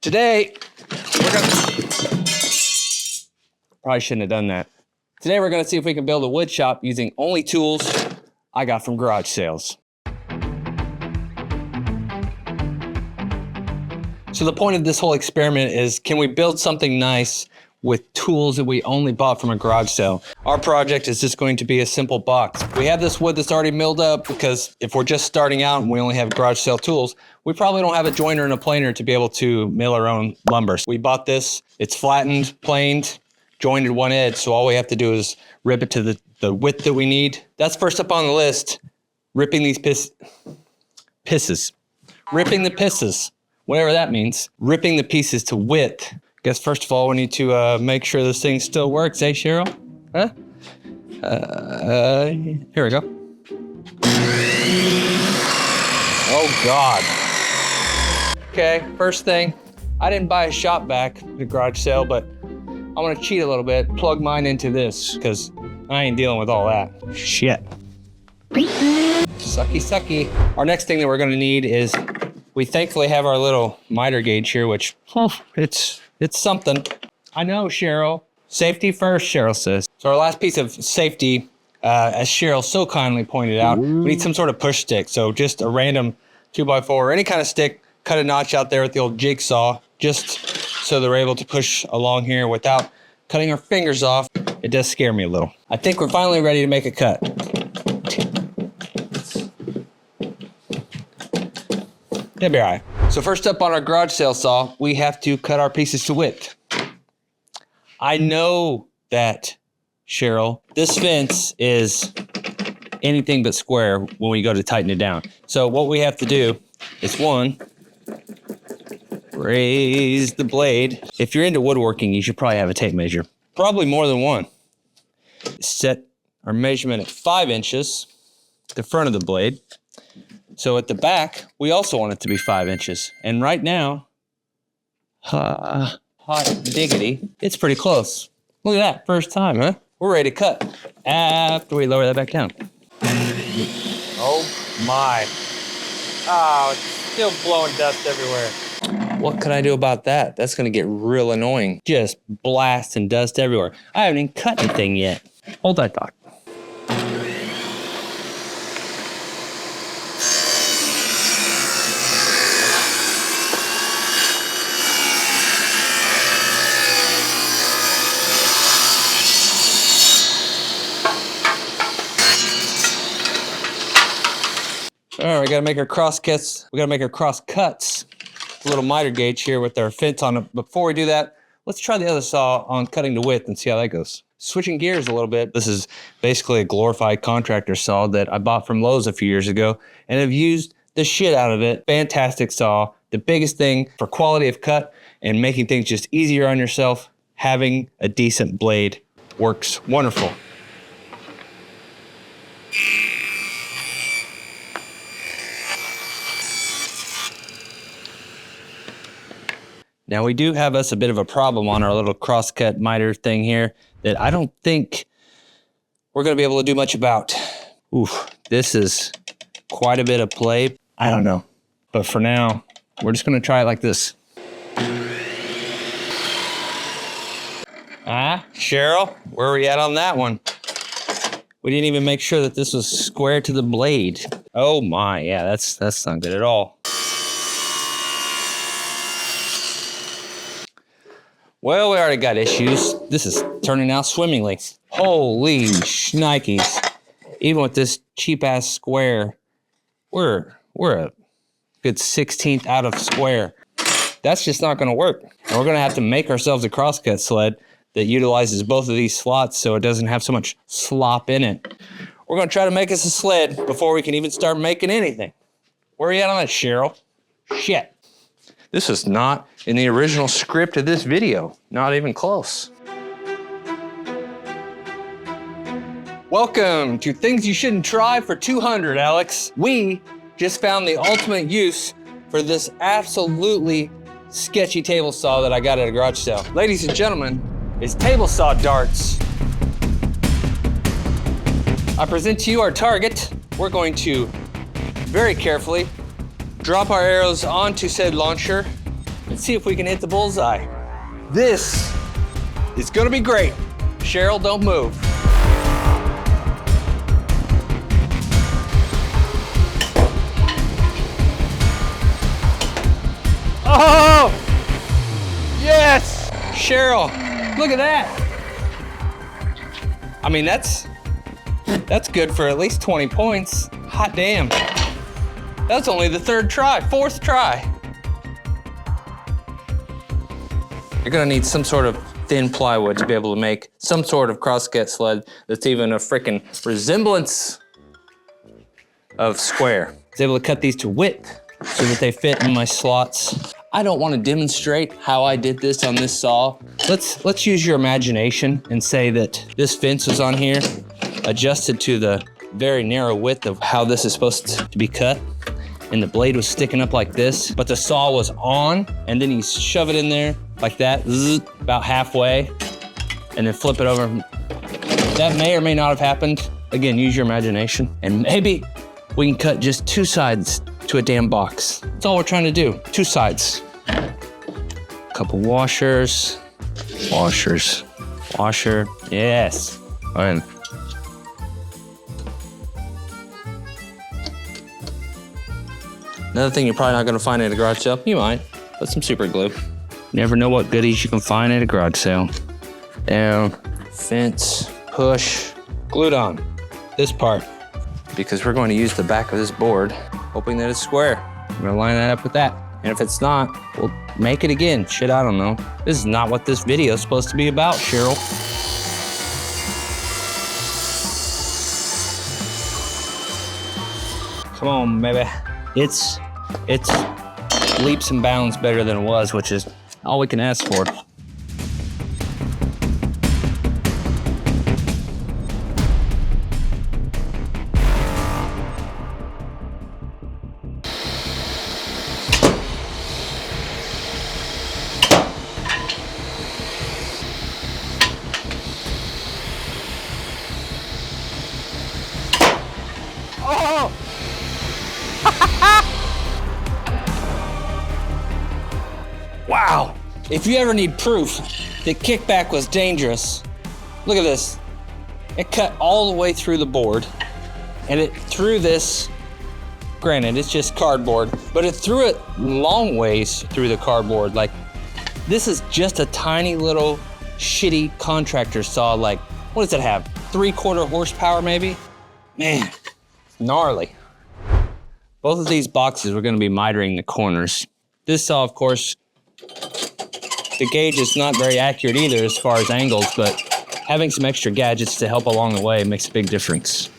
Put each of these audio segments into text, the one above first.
Today, probably shouldn't have done that. Today we're gonna see if we can build a wood shop using only tools I got from garage sales. So the point of this whole experiment is, can we build something nice with tools that we only bought from a garage sale? Our project is just going to be a simple box. We have this wood that's already milled up because if we're just starting out and we only have garage sale tools, we probably don't have a joiner and a planer to be able to mill our own lumber. So we bought this, it's flattened, planed, jointed one edge, so all we have to do is rip it to the width that we need. That's first up on the list, ripping these pisses. Ripping the pisses, whatever that means. Ripping the pieces to width. Guess first of all, we need to make sure this thing still works, eh, Cheryl? Huh? Here we go. Oh, God. Okay, first thing, I didn't buy a shop vac at the garage sale, but I'm gonna cheat a little bit, plug mine into this, because I ain't dealing with all that. Shit. Sucky, sucky. Our next thing that we're gonna need is, we thankfully have our little miter gauge here, which, it's something. I know, Cheryl. Safety first, Cheryl says. So our last piece of safety, as Cheryl so kindly pointed out, we need some sort of push stick. So just a random 2x4 or any kind of stick, cut a notch out there with the old jigsaw, just so they're able to push along here without cutting our fingers off. It does scare me a little. I think we're finally ready to make a cut. That'll be all right. So first up on our garage sale saw, we have to cut our pieces to width. I know that, Cheryl, this fence is anything but square when we go to tighten it down. So what we have to do is, one, raise the blade. If you're into woodworking, you should probably have a tape measure. Probably more than one. Set our measurement at 5 inches, the front of the blade. So at the back, we also want it to be 5 inches. And right now, hot diggity, it's pretty close. Look at that, first time, huh? We're ready to cut after we lower that back down. Oh my. Oh, it's still blowing dust everywhere. What can I do about that? That's gonna get real annoying. Just blasting dust everywhere. I haven't even cut anything yet. Hold that thought. All right, we gotta make our cross cuts. We gotta make our cross cuts. A little miter gauge here with our fence on it. Before we do that, let's try the other saw on cutting to width and see how that goes. Switching gears a little bit. This is basically a glorified contractor saw that I bought from Lowe's a few years ago and have used the shit out of it. Fantastic saw. The biggest thing for quality of cut and making things just easier on yourself, having a decent blade works wonderful. Now we do have us a bit of a problem on our little crosscut miter thing here that I don't think we're gonna be able to do much about. Oof, this is quite a bit of play. I don't know, but for now, we're just gonna try it like this. Cheryl, where are we at on that one? We didn't even make sure that this was square to the blade. Oh my, yeah, that's not good at all. Well, we already got issues. This is turning out swimmingly. Holy shnikes. Even with this cheap ass square, we're a good 16th out of square. That's just not gonna work. And we're gonna have to make ourselves a crosscut sled that utilizes both of these slots so it doesn't have so much slop in it. We're gonna try to make us a sled before we can even start making anything. Where are you at on that, Cheryl? Shit. This is not in the original script of this video. Not even close. Welcome to Things You Shouldn't Try for 200, Alex. We just found the ultimate use for this absolutely sketchy table saw that I got at a garage sale. Ladies and gentlemen, it's table saw darts. I present to you our target. We're going to very carefully drop our arrows onto said launcher Let's see if we can hit the bullseye. This is gonna be great. Cheryl, don't move. Oh, yes, Cheryl, look at that. I mean, that's good for at least 20 points. Hot damn. That's only the fourth try. You're gonna need some sort of thin plywood to be able to make some sort of crosscut sled that's even a freaking resemblance of square. I was able to cut these to width so that they fit in my slots. I don't want to demonstrate how I did this on this saw. Let's use your imagination and say that this fence was on here, adjusted to the very narrow width of how this is supposed to be cut, and the blade was sticking up like this, but the saw was on, and then you shove it in there like that, about halfway, and then flip it over. That may or may not have happened. Again, use your imagination, and maybe we can cut just 2 sides to a damn box. That's all we're trying to do, 2 sides. Couple washers, washer, yes. All right. Another thing you're probably not gonna find at a garage sale, you might, but some super glue. Never know what goodies you can find at a garage sale. Down, fence, push, glued on. This part, because we're going to use the back of this board, hoping that it's square. We're gonna line that up with that. And if it's not, we'll make it again. Shit, I don't know. This is not what this video is supposed to be about, Cheryl. Come on, baby. It's leaps and bounds better than it was, which is all we can ask for. Oh! Wow. If you ever need proof that kickback was dangerous, look at this. It cut all the way through the board, and it threw this, granted it's just cardboard, but it threw it long ways through the cardboard. Like, this is just a tiny little shitty contractor saw. Like, what does it have? 3/4 horsepower maybe? Man, gnarly. Both of these boxes we're gonna be mitering the corners. This saw, of course, the gauge is not very accurate either as far as angles, but having some extra gadgets to help along the way makes a big difference.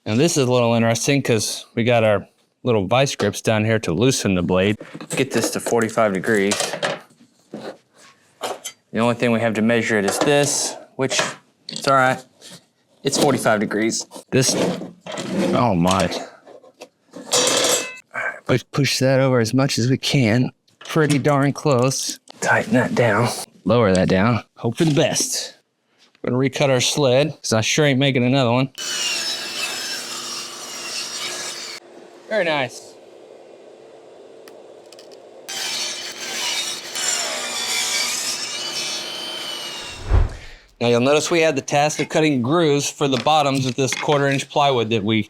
Now this is a little interesting because we got our little vice grips down here to loosen the blade. Get this to 45 degrees. The only thing we have to measure it is this, which it's all right. It's 45 degrees. This, oh my. Let's push that over as much as we can. Pretty darn close. Tighten that down. Lower that down. Hope for the best. We're gonna recut our sled, because I sure ain't making another one. Very nice. Now you'll notice we had the task of cutting grooves for the bottoms with this 1/4-inch plywood that we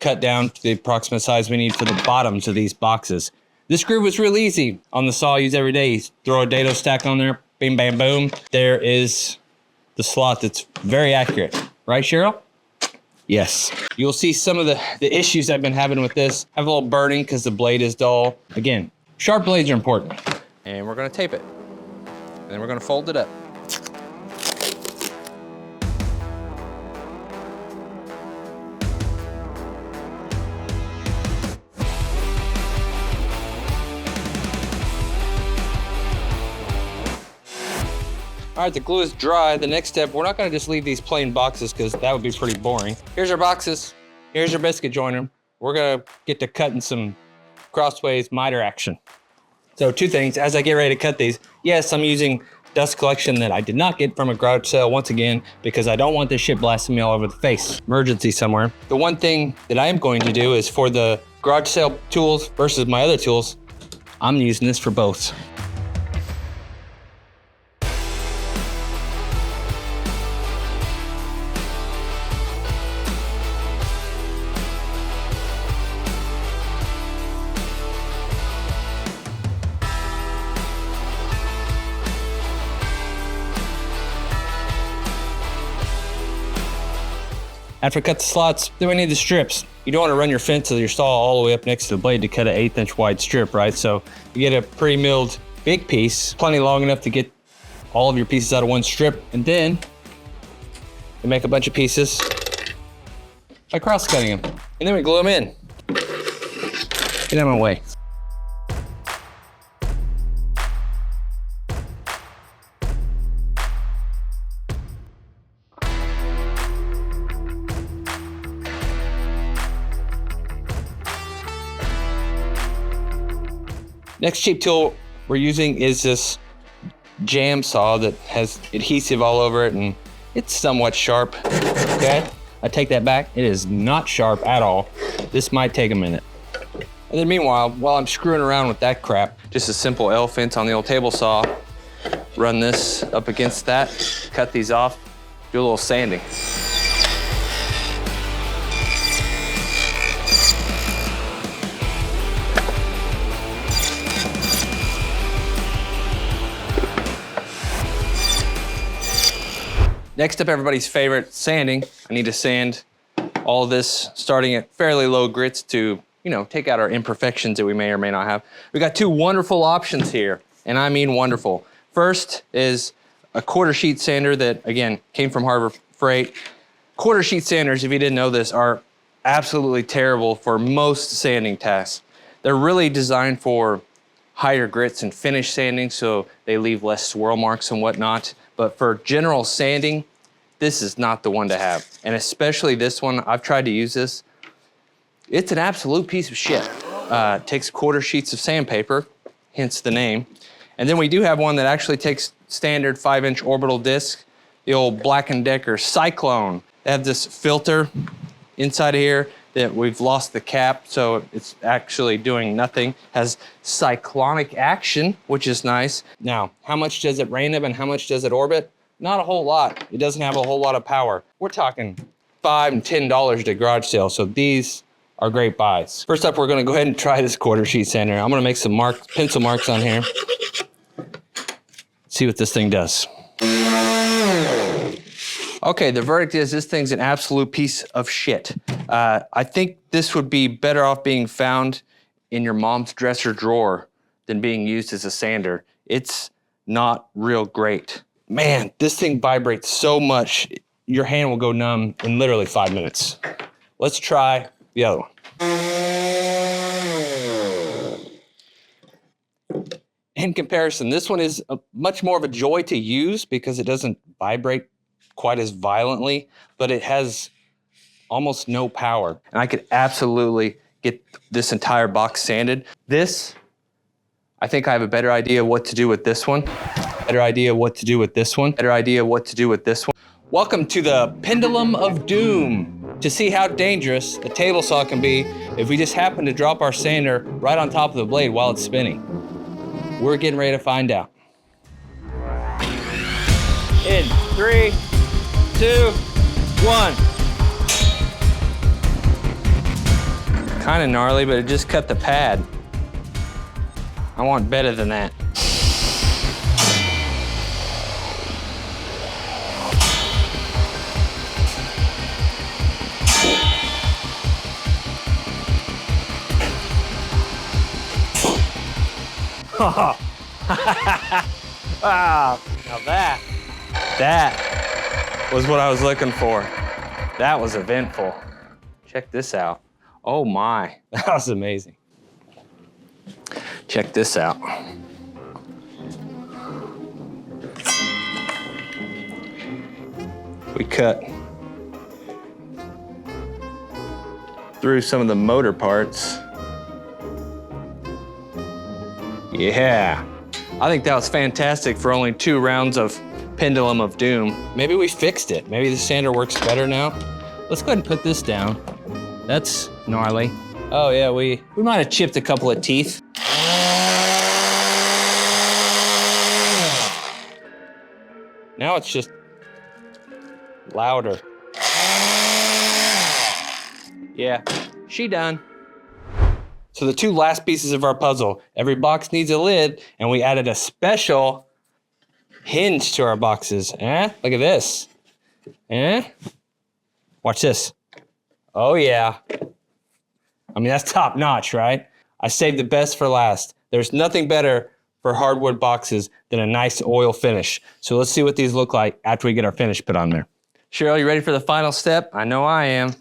cut down to the approximate size we need for the bottoms of these boxes. This groove was real easy on the saw I use every day. You throw a dado stack on there, bing, bam, boom. There is the slot that's very accurate. Right, Cheryl? Yes. You'll see some of the issues I've been having with this. I have a little burning because the blade is dull. Again, sharp blades are important. And we're gonna tape it. And then we're gonna fold it up. All right, the glue is dry. The next step, we're not gonna just leave these plain boxes because that would be pretty boring. Here's our boxes. Here's our biscuit joiner. We're gonna get to cutting some crossways miter action. So 2 things, as I get ready to cut these, yes, I'm using dust collection that I did not get from a garage sale once again, because I don't want this shit blasting me all over the face. Emergency somewhere. The one thing that I am going to do is for the garage sale tools versus my other tools, I'm using this for both. After I cut the slots, then we need the strips. You don't want to run your fence of your saw all the way up next to the blade to cut an 1/8 inch wide strip, right? So you get a pre-milled big piece, plenty long enough to get all of your pieces out of one strip, and then you make a bunch of pieces by cross-cutting them. And then we glue them in. Get out of my way. Next cheap tool we're using is this jam saw that has adhesive all over it, and it's somewhat sharp, okay? I take that back, it is not sharp at all. This might take a minute. And then meanwhile, while I'm screwing around with that crap, just a simple L fence on the old table saw, run this up against that, cut these off, do a little sanding. Next up, everybody's favorite, sanding. I need to sand all of this starting at fairly low grits to, take out our imperfections that we may or may not have. We got two wonderful options here, and I mean wonderful. First is a quarter sheet sander that, again, came from Harbor Freight. Quarter sheet sanders, if you didn't know this, are absolutely terrible for most sanding tasks. They're really designed for higher grits and finish sanding, so they leave less swirl marks and whatnot. But for general sanding, this is not the one to have. And especially this one, I've tried to use this. It's an absolute piece of shit. Takes quarter sheets of sandpaper, hence the name. And then we do have one that actually takes standard 5-inch orbital disc, the old Black & Decker Cyclone. They have this filter inside of here that we've lost the cap, so it's actually doing nothing. Has cyclonic action, which is nice. Now, how much does it random and how much does it orbit? Not a whole lot. It doesn't have a whole lot of power. We're talking $5 and $10 at a garage sale, so these are great buys. First up, we're gonna go ahead and try this quarter sheet sander. I'm gonna make some pencil marks on here. See what this thing does. Okay, the verdict is this thing's an absolute piece of shit. I think this would be better off being found in your mom's dresser drawer than being used as a sander. It's not real great. Man, this thing vibrates so much, your hand will go numb in literally 5 minutes. Let's try the other one. In comparison, this one is much more of a joy to use because it doesn't vibrate quite as violently, but it has almost no power. And I could absolutely get this entire box sanded. This, I think I have a better idea what to do with this one. Better idea what to do with this one. Better idea what to do with this one. Welcome to the Pendulum of Doom. To see how dangerous a table saw can be if we just happen to drop our sander right on top of the blade while it's spinning. We're getting ready to find out. In 3, 2, 1. Kind of gnarly, but it just cut the pad. I want better than that. Wow, now that was what I was looking for. That was eventful. Check this out. Oh my, that was amazing. Check this out. We cut through some of the motor parts. Yeah. I think that was fantastic for only 2 rounds of Pendulum of Doom. Maybe we fixed it. Maybe the sander works better now. Let's go ahead and put this down. That's gnarly. Oh yeah, we might have chipped a couple of teeth. Now it's just louder. Yeah, she done. So the 2 last pieces of our puzzle. Every box needs a lid, and we added a special hinge to our boxes. Look at this. Watch this. Oh yeah. I mean, that's top notch, right? I saved the best for last. There's nothing better for hardwood boxes than a nice oil finish. So let's see what these look like after we get our finish put on there. Cheryl, you ready for the final step? I know I am.